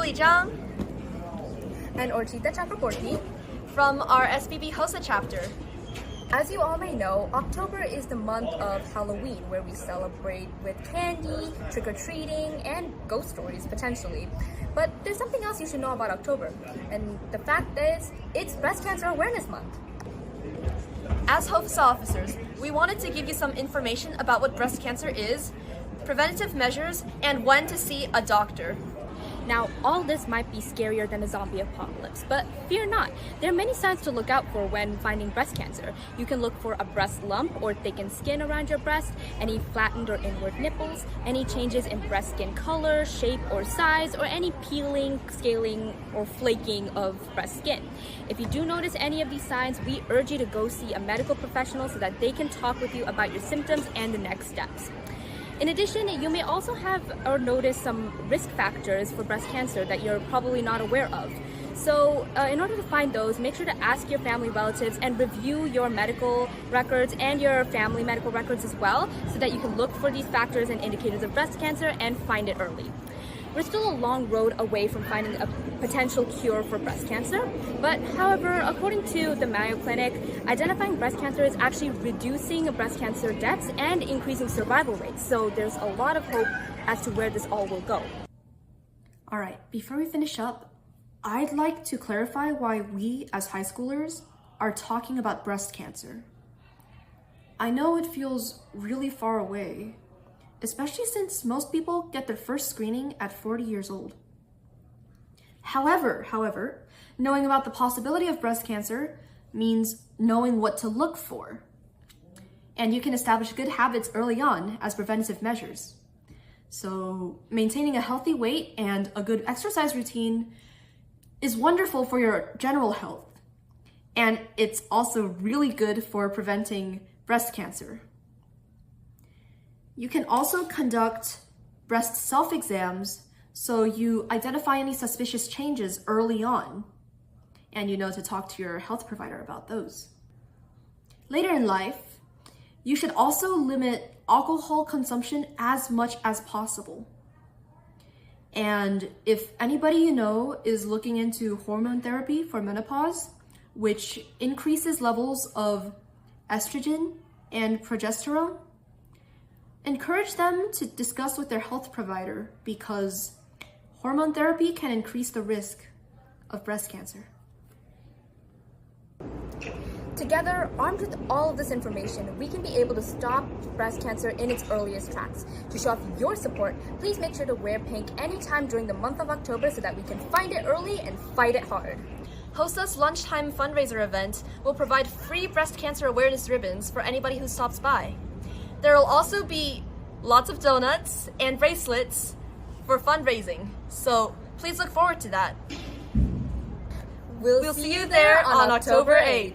Julie Zhang and Orchita Chakraborty from our SPB HOSA chapter. As you all may know, October is the month of Halloween, where we celebrate with candy, trick-or-treating, and ghost stories, potentially. But there's something else you should know about October, and the fact is, it's Breast Cancer Awareness Month. As HOSA officers, we wanted to give you some information about what breast cancer is, preventative measures, and when to see a doctor. Now, all this might be scarier than a zombie apocalypse, but fear not. There are many signs to look out for when finding breast cancer. You can look for a breast lump or thickened skin around your breast, any flattened or inward nipples, any changes in breast skin color, shape, or size, or any peeling, scaling, or flaking of breast skin. If you do notice any of these signs, we urge you to go see a medical professional so that they can talk with you about your symptoms and the next steps. In addition, you may also have or notice some risk factors for breast cancer that you're probably not aware of. So in order to find those, make sure to ask your family relatives and review your medical records and your family medical records as well, so that you can look for these factors and indicators of breast cancer and find it early. We're still a long road away from finding a potential cure for breast cancer, but however, according to the Mayo Clinic, identifying breast cancer is actually reducing breast cancer deaths and increasing survival rates, so there's a lot of hope as to where this all will go. Alright, before we finish up, I'd like to clarify why we as high schoolers are talking about breast cancer. I know it feels really far away, especially since most people get their first screening at 40 years old. However, knowing about the possibility of breast cancer means knowing what to look for. And you can establish good habits early on as preventative measures. So maintaining a healthy weight and a good exercise routine is wonderful for your general health. And it's also really good for preventing breast cancer. You can also conduct breast self-exams so you identify any suspicious changes early on, and you know to talk to your health provider about those. Later in life, you should also limit alcohol consumption as much as possible. And if anybody you know is looking into hormone therapy for menopause, which increases levels of estrogen and progesterone, encourage them to discuss with their health provider, because hormone therapy can increase the risk of breast cancer. Together, armed with all of this information, we can be able to stop breast cancer in its earliest tracks. To show off your support, please make sure to wear pink anytime during the month of October so that we can find it early and fight it hard. HOSA's lunchtime fundraiser event will provide free breast cancer awareness ribbons for anybody who stops by. There will also be lots of donuts and bracelets for fundraising, so please look forward to that. We'll see you there on October 8th.